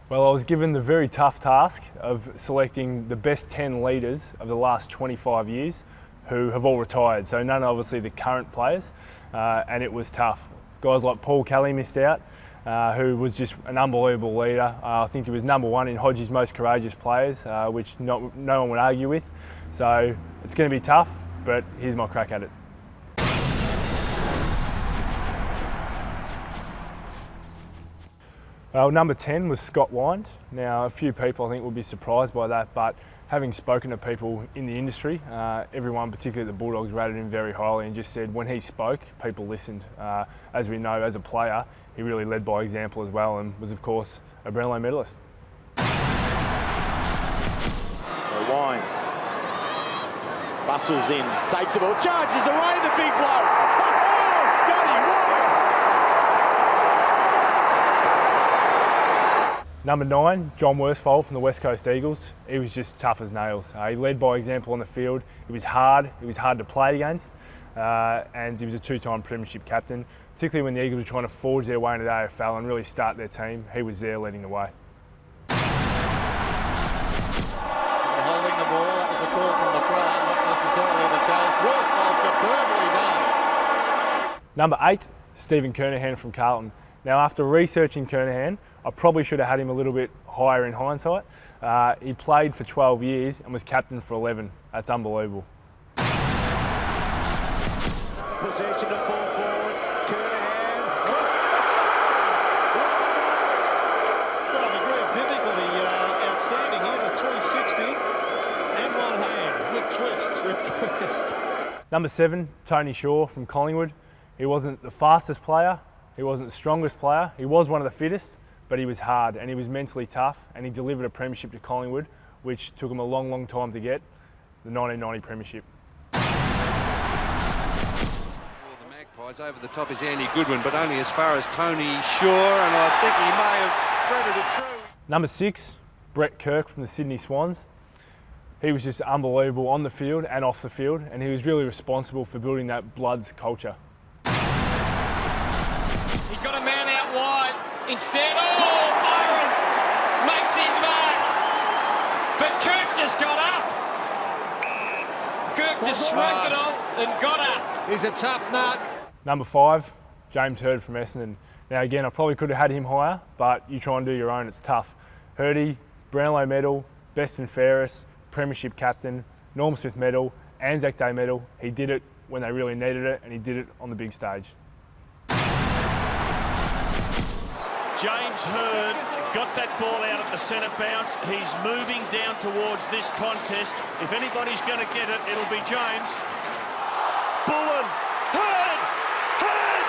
Well, I was given the very tough task of selecting the best 10 leaders of the last 25 years who have all retired. So none obviously the current players, and it was tough. Guys like Paul Kelly missed out, who was just an unbelievable leader. I think he was #1 in Hodge's most courageous players, which no one would argue with. So it's going to be tough, but here's my crack at it. Well, number 10 was Scott Wind. Now, a few people I think will be surprised by that, but having spoken to people in the industry, everyone, particularly the Bulldogs, rated him very highly and just said when he spoke, people listened. As we know, as a player, he really led by example as well and was, of course, a Brownlow medalist. So Wind bustles in, takes the ball, charges away the big blow. Oh, Scotty Wind! Number 9, John Worsfold from the West Coast Eagles. He was just tough as nails. He led by example on the field. It was hard to play against, and he was a 2-time premiership captain. Particularly when the Eagles were trying to forge their way into the AFL and really start their team, he was there leading the way. Holding the ball, that was the call from the crowd, not necessarily the case. Worsfold superbly done. Number 8, Stephen Kernahan from Carlton. Now, after researching Kernahan, I probably should have had him a little bit higher in hindsight. He played for 12 years and was captain for 11. That's unbelievable. Possession to fall forward, Kernahan. Well, degree of difficulty outstanding here, the 360 and one hand with twist. Number 7, Tony Shaw from Collingwood. He wasn't the fastest player, he wasn't the strongest player, he was one of the fittest, but he was hard and he was mentally tough, and he delivered a premiership to Collingwood, which took him a long, long time to get, the 1990 premiership. Well, the Magpies over the top is Andy Goodwin, but only as far as Tony Shaw, and I think he may have threaded it through. Number 6, Brett Kirk from the Sydney Swans. He was just unbelievable on the field and off the field, and he was really responsible for building that Bloods culture. He's got a man out wide. Instead, Byron makes his mark. But Kirk just got up. Kirk just shrugged it off and got up. He's a tough nut. Number 5, James Hird from Essendon. Now again, I probably could have had him higher, but you try and do your own, it's tough. Hirdy, Brownlow medal, best and fairest, premiership captain, Norm Smith medal, Anzac Day medal. He did it when they really needed it, and he did it on the big stage. James Hird got that ball out at the centre bounce. He's moving down towards this contest. If anybody's going to get it, it'll be James. Bullen! Hird! Hird!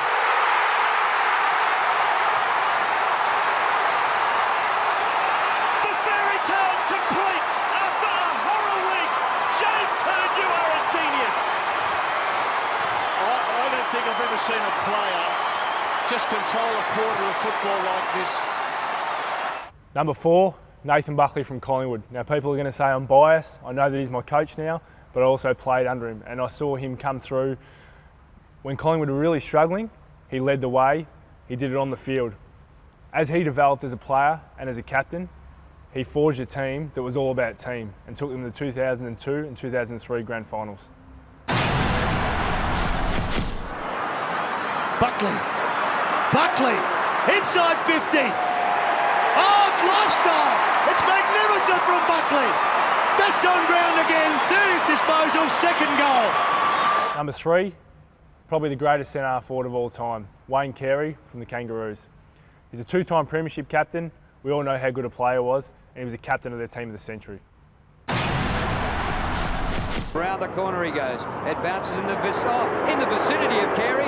The fairy tale's complete after a horror week. James Hird, you are a genius. I don't think I've ever seen a player just control a quarter of football like this. Number 4, Nathan Buckley from Collingwood. Now people are going to say I'm biased. I know that he's my coach now, but I also played under him, and I saw him come through when Collingwood were really struggling. He led the way. He did it on the field. As he developed as a player and as a captain, he forged a team that was all about team and took them to the 2002 and 2003 grand finals. Buckley, inside 50. Oh, it's lifestyle. It's magnificent from Buckley. Best on ground again, 30th disposal, second goal. Number 3, probably the greatest centre forward of all time, Wayne Carey from the Kangaroos. He's a 2-time premiership captain. We all know how good a player he was, and he was a captain of their team of the century. Around the corner he goes. It bounces in the vicinity of Carey.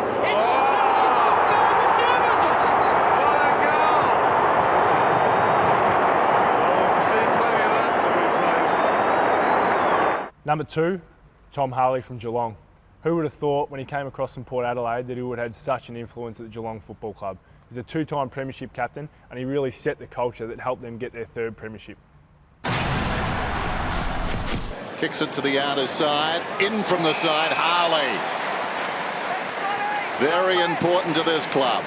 Number 2, Tom Hollie from Geelong. Who would have thought when he came across from Port Adelaide that he would have had such an influence at the Geelong Football Club? He's a 2-time premiership captain, and he really set the culture that helped them get their 3rd premiership. Kicks it to the outer side, in from the side, Hollie. Very important to this club.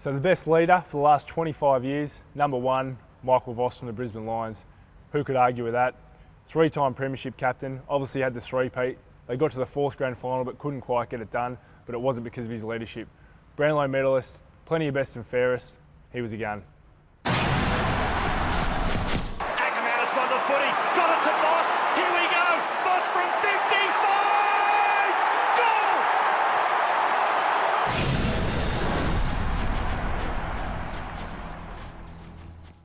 So the best leader for the last 25 years, number one, Michael Voss from the Brisbane Lions. Who could argue with that? Three-time premiership captain, obviously had the three-peat. They got to the fourth grand final but couldn't quite get it done, but it wasn't because of his leadership. Brownlow medalist, plenty of best and fairest, he was a gun.